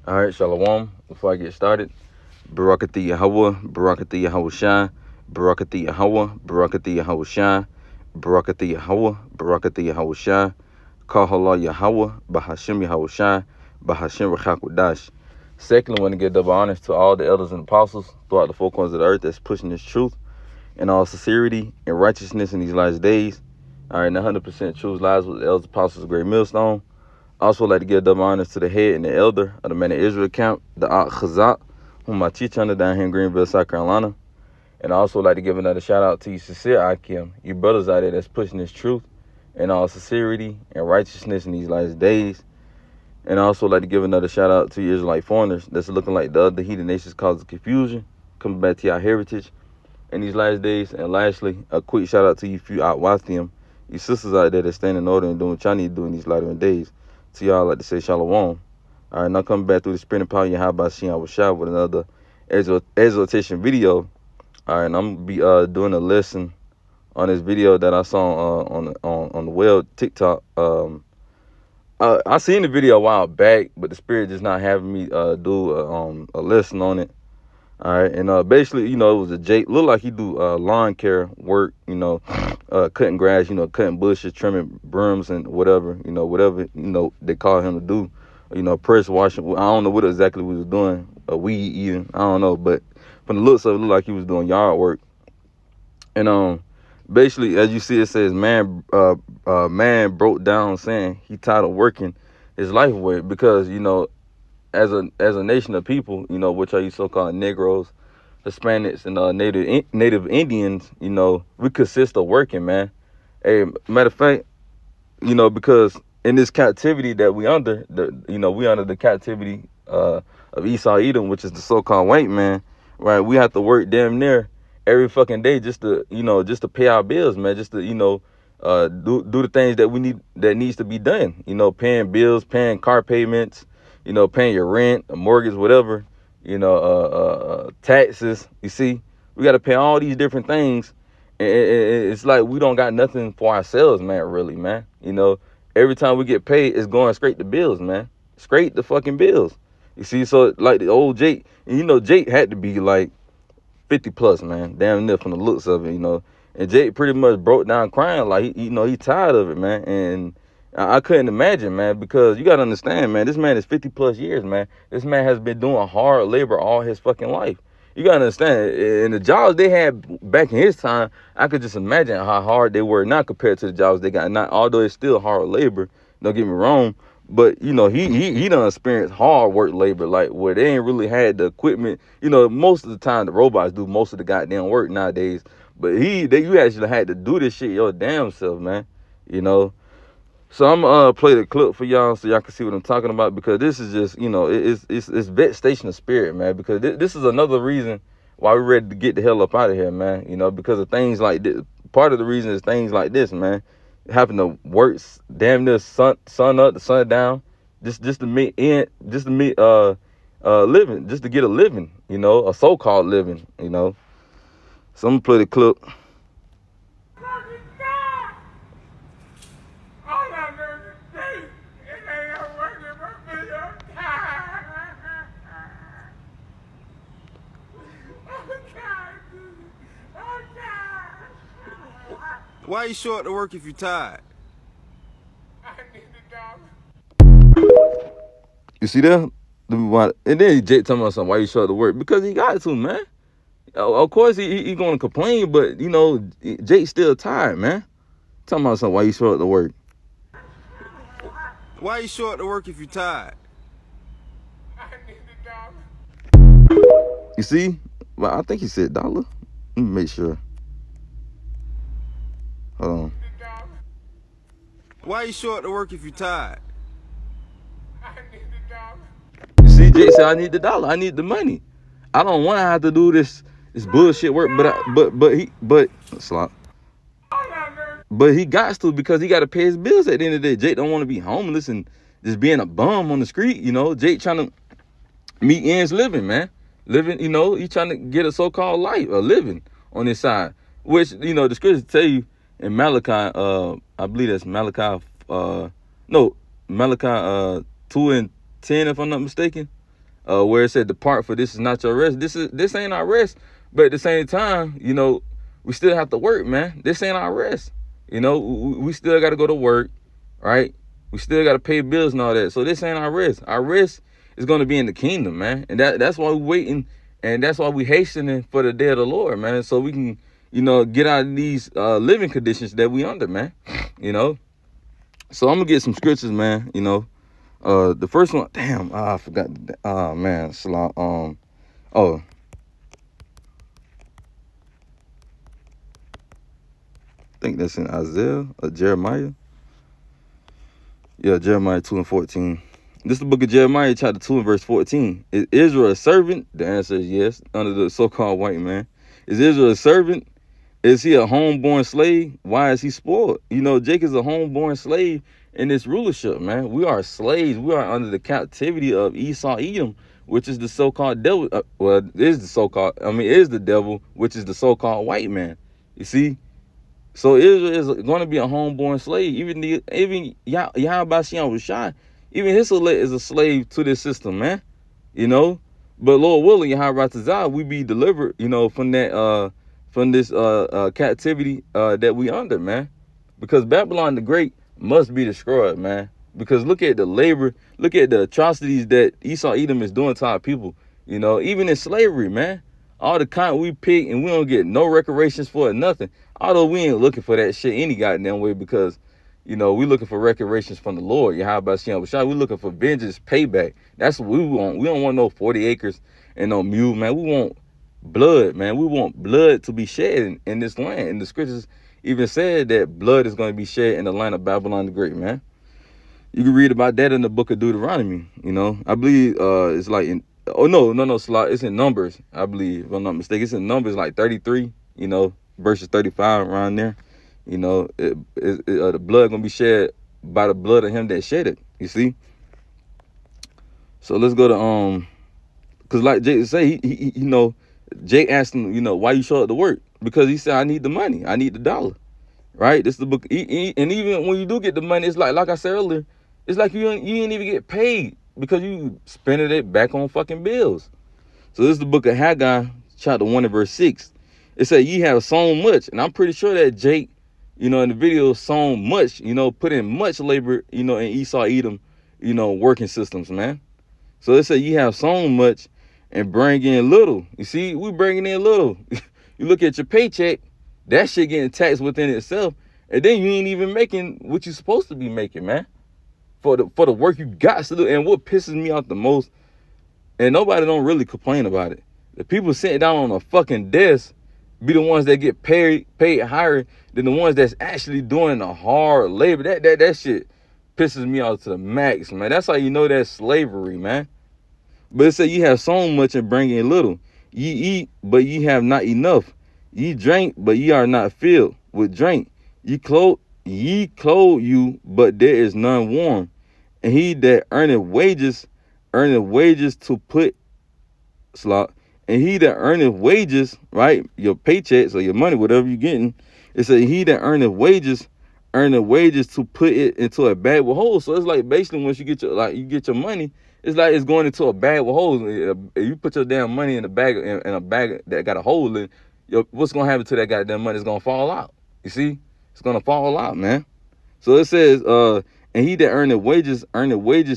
All right, Shalom. Before I get started, Barakati Yahweh, Barakati Yahweh Shai, Barakati Yahweh, Barakati Yahweh Shai, Barakati Yahweh, Barakati Yahweh Shai, Kahala Yahweh, Bahashim Yahweh Shai, Bahashim Rachakwadash. Secondly, I want to give double honors to all the elders and apostles throughout the four corners of the earth that's pushing this truth in all sincerity and righteousness in these last days. All right, and 100% truth lies with the elders and apostles' great millstone. Also, like to give double honors to the head and the elder of the Man of Israel camp, the Ak Chazak, whom I teach under down here in Greenville, South Carolina. And I also like to give another shout out to you, sincere Akim, you brothers out there that's pushing this truth in all sincerity and righteousness in these last days. And I also like to give another shout out to you Israelite foreigners that's looking like the other heathen nations causing confusion, coming back to your heritage in these last days. And lastly, a quick shout out to you few out Wathium, you sisters out there that stand in order and doing what y'all need to do in these latter days. To y'all, I like to say shalom. All right, now coming back through the spring of power, you how about seeing I was shot with another exhortation video. All right, and I'm gonna be doing a lesson on this video that I saw on the web TikTok. I seen the video a while back, but the spirit just not having me do a lesson on it. All right, and basically, it was a Jake. Looked like he do lawn care work, cutting grass, cutting bushes, trimming brooms and whatever, whatever, they call him to do, press washing. I don't know what exactly he was doing, weed eating, I don't know, but from the looks of it, looked like he was doing yard work. And basically, as you see, it says man broke down saying he tired of working his life away because as a nation of people, which are you so-called Negroes, Hispanics, and Native Indians, we consist of working, man. Hey, matter of fact, because in this captivity that we under, we under the captivity of Esau Edom, which is the so-called white man, right? We have to work damn near every fucking day just to pay our bills, man, just to, do the things that we need, that needs to be done, paying bills, paying car payments, paying your rent, a mortgage, whatever, taxes. You see, we got to pay all these different things. And it's like we don't got nothing for ourselves, man, really, man. Every time we get paid, it's going straight to bills, man. Straight to fucking bills. You see, so like the old Jake, and Jake had to be like 50 plus, man. Damn near from the looks of it, And Jake pretty much broke down crying, like, he tired of it, man. And I couldn't imagine, man, because you got to understand, man, this man is 50 plus years, man. This man has been doing hard labor all his fucking life. You got to understand, and the jobs they had back in his time, I could just imagine how hard they were now compared to the jobs they got now, although it's still hard labor, don't get me wrong. But, he done experienced hard work labor, like where they ain't really had the equipment. Most of the time the robots do most of the goddamn work nowadays. But you actually had to do this shit your damn self, man. So I'm gonna play the clip for y'all so y'all can see what I'm talking about, because this is just, it's vet station of spirit, man, because this is another reason why we're ready to get the hell up out of here, man, because of things like this. Part of the reason is things like this, man, having to work damn near sun up to sun down, just to meet living, just to get a living, a so-called living, So I'm gonna play the clip. Why you short to work if you tired? I need a dollar. You see that? And then Jake talking about something. Why you short to work? Because he got to, man. Of course he gonna complain, but Jake's still tired, man. Talking about something. Why you short to work? Why you short to work if you tired? I need a dollar. You see? Well, I think he said dollar. Let me make sure. Hold on. Why you short to work if you tired? I need a dollar. You see, Jake said, I need the dollar. I need the money. I don't want to have to do this bullshit work, but he got to, because he got to pay his bills at the end of the day. Jake don't want to be homeless and just being a bum on the street. Jake trying to meet ends living, man. Living, he trying to get a so-called life, a living on his side. Which, the scriptures tell you in Malachi, I believe that's Malachi 2:10, if I'm not mistaken. where it said, "Depart, for this is not your rest." This ain't our rest. But at the same time, we still have to work, man. This ain't our rest. We still got to go to work, right? We still got to pay bills and all that. So this ain't our rest. Our rest is going to be in the kingdom, man. And that's why we're waiting, and that's why we hastening for the day of the Lord, man. So we can, get out of these living conditions that we under, man. So I'm gonna get some scriptures, man. The first one, damn, I forgot. Oh man, oh, I think that's in Isaiah or Jeremiah. Yeah, Jeremiah 2:14. This is the book of Jeremiah, chapter 2 and verse 14. Is Israel a servant? The answer is yes, under the so-called white man. Is Israel a servant? Is he a homeborn slave? Why is he spoiled? Jake is a homeborn slave in this rulership, man. We are slaves. We are under the captivity of Esau, Edom, which is the so-called devil. It is the devil, which is the so-called white man. You see? So Israel is going to be a homeborn slave. Even Yahweh was shot. Even his elect is a slave to this system, man. But Lord willing, Yahweh we be delivered, from this captivity that we under, man. Because Babylon the Great must be destroyed, man. Because look at the labor, look at the atrocities that Esau Edom is doing to our people. Even in slavery, man. All the cotton we pick and we don't get no reparations for it, nothing. Although we ain't looking for that shit any goddamn way, because we looking for reparations from the Lord. We looking for vengeance, payback. That's what we want. We don't want no 40 acres and no mule, man. We want blood, man. We want blood to be shed in this land. And the scriptures even said that blood is going to be shed in the land of Babylon the Great, man. You can read about that in the book of Deuteronomy. I believe it's like it's in Numbers, I believe, if I'm not mistaken. It's in Numbers like 33, verses 35 around there. The blood gonna be shed by the blood of him that shed it. You see. So let's go to because like Jake say, he Jake asked him, why you show up to work? Because he said, I need the money, I need the dollar, right? This is the book. And even when you do get the money, it's like I said earlier, it's like you ain't even get paid because you spending it back on fucking bills. So this is the book of Haggai, chapter 1 and verse 6. It said, ye have sown much. And I'm pretty sure that Jake, in the video, sown much, put in much labor, in Esau Edom, working systems, man. So it said, ye have sown much and bring in little. You see, we bringing in little. You look at your paycheck, that shit getting taxed within itself. And then you ain't even making what you're supposed to be making, man. For the work you got to do. And what pisses me off the most, and nobody don't really complain about it, the people sitting down on a fucking desk be the ones that get paid higher than the ones that's actually doing the hard labor. That shit pisses me off to the max, man. That's how you know that's slavery, man. But it said, ye have sown much and bring in little. Ye eat, but ye have not enough. Ye drink, but ye are not filled with drink. Ye clothe you, but there is none warm. And he that earneth wages to put slot. And he that earneth wages, right, your paychecks or your money, whatever you're getting, it says he that earneth wages to put it into a bag with holes. So it's like basically once you get your money, it's like it's going into a bag with holes. If you put your damn money in a bag that got a hole in, what's gonna happen to that goddamn money? It's gonna fall out. You see, it's gonna fall out, man. So it says, and he that earneth wages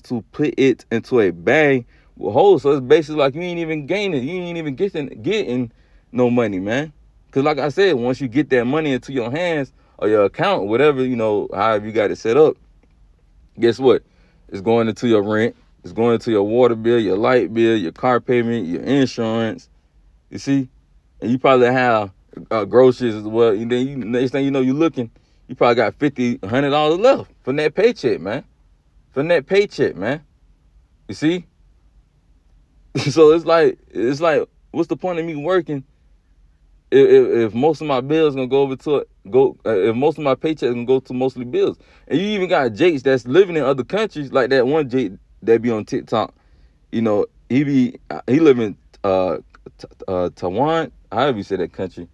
to put it into a bag with holes. So it's basically like you ain't even gaining, you ain't even getting no money, man. Cause like I said, once you get that money into your hands or your account, whatever, however you got it set up, guess what? It's going into your rent. It's going into your water bill, your light bill, your car payment, your insurance. You see? And you probably have groceries as well. And then next thing you know, you looking, you probably got $50, $100 left from that paycheck, man. You see? So it's like, what's the point of me working if most of my bills gonna if most of my paychecks gonna go to mostly bills? And you even got Jakes that's living in other countries, like that one Jake that be on TikTok. He live in Taiwan, however you say that country.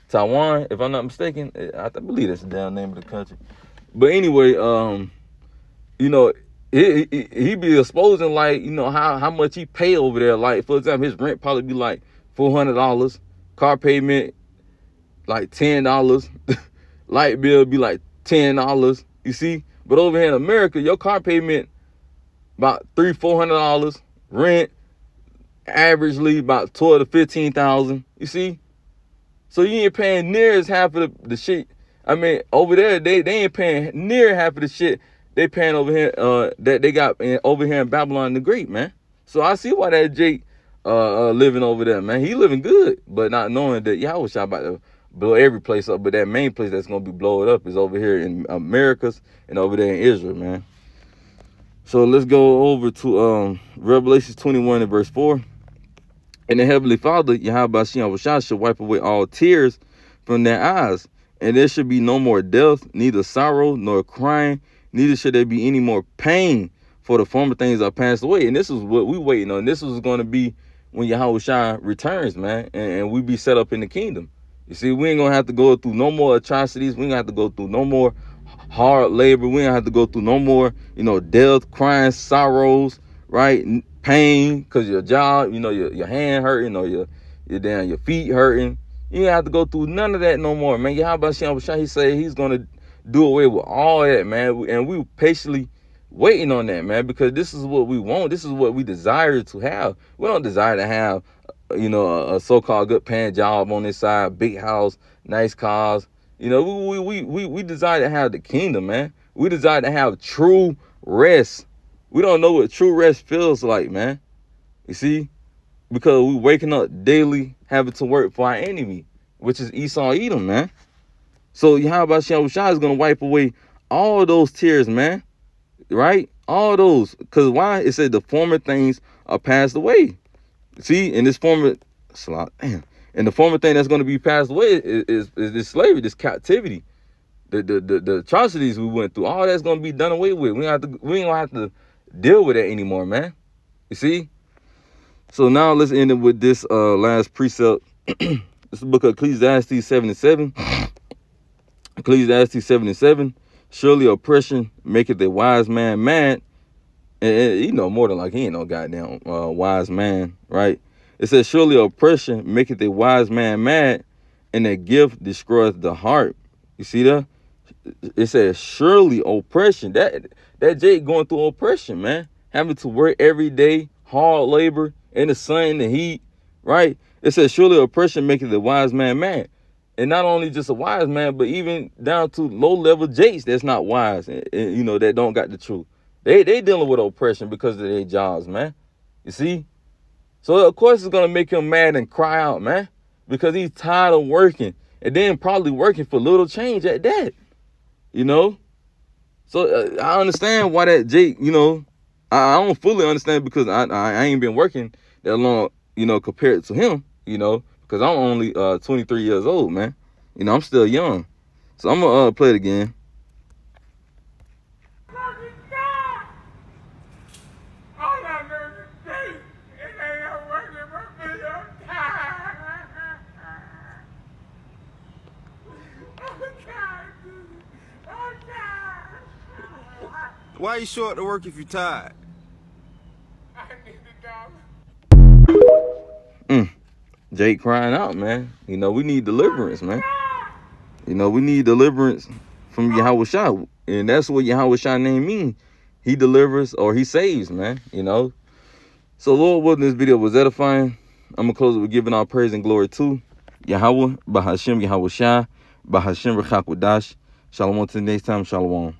Taiwan, if I'm not mistaken. I believe that's the damn name of the country. But anyway, he be exposing, like, you know, how much he pay over there. Like, for example, his rent probably be like $400, car payment like $10, light bill be like $10. You see, but over here in America, your car payment about $300-400, rent averagely about 12 to 15,000. You see, so you ain't paying near as half of the shit. I mean, over there they ain't paying near half of the shit they paying over here that they got over here in Babylon the Great, man. So I see why that Jake living over there, man. He living good, but not knowing that Yahweh Shah about to blow every place up. But that main place that's gonna be blowed up is over here in Americas and over there in Israel, man. So let's go over to Revelation 21 and verse 4. And the Heavenly Father, Yahweh Shah, shall wipe away all tears from their eyes, and there should be no more death, neither sorrow nor crying, neither should there be any more pain, for the former things are passed away. And this is what we waiting on. This was going to be when Yahweh Shah returns, man, and we be set up in the kingdom. You see, we ain't going to have to go through no more atrocities. We ain't going to have to go through no more hard labor. We ain't gonna have to go through no more, you know, death, crying, sorrows, right? Pain, because your job, you know, your hand hurting or your feet hurting. You ain't have to go through none of that no more, man. Yahweh Shah, he said he's gonna do away with all that, man. And we patiently waiting on that, man, because this is what we want. This is what we desire to have. We don't desire to have, you know, a so-called good paying job on this side, big house, nice cars. You know, we desire to have the kingdom, man. We desire to have true rest. We don't know what true rest feels like, man. You see? Because we waking up daily having to work for our enemy, which is Esau Edom, man. So Yahweh Shah is going to wipe away all those tears, man. Right? All those. Because why? It said the former things are passed away. See? And this former... Damn. And the former thing that's going to be passed away is this slavery, this captivity, the atrocities we went through. All that's going to be done away with. We ain't gonna have to deal with that anymore, man. You see? So now let's end it with this last precept. This is the book of Ecclesiastes 77. Ecclesiastes 77. Surely oppression maketh a wise man mad. And you know, more than like he ain't no goddamn wise man, right? It says, surely oppression maketh a wise man mad, and a gift destroyeth the heart. You see that? It says, surely oppression. That Jake going through oppression, man. Having to work every day, hard labor, in the sun, in the heat, right? It says, surely oppression maketh a wise man mad. And not only just a wise man, but even down to low-level Jakes that's not wise, and, you know, that don't got the truth. They dealing with oppression because of their jobs, man. You see? So, of course, it's going to make him mad and cry out, man, because he's tired of working, and then probably working for little change at that, you know? So, I understand why that Jake, you know, I don't fully understand, because I ain't been working that long, you know, compared to him, you know, because I'm only 23 years old, man. You know, I'm still young. So, I'm going to play it again. Why you show up to work if you're tired? I need a dollar. Jake crying out, man. You know, we need deliverance, man. You know, we need deliverance from Yahweh Shah. And that's what Yahweh Shah name mean. He delivers or he saves, man. You know. So, Lord, what this video was edifying. I'm going to close it with giving all praise and glory to Yahweh, Bahashem, Yahweh Shah, Bahashem, Rechakwadash. Shalom till next time. Shalom.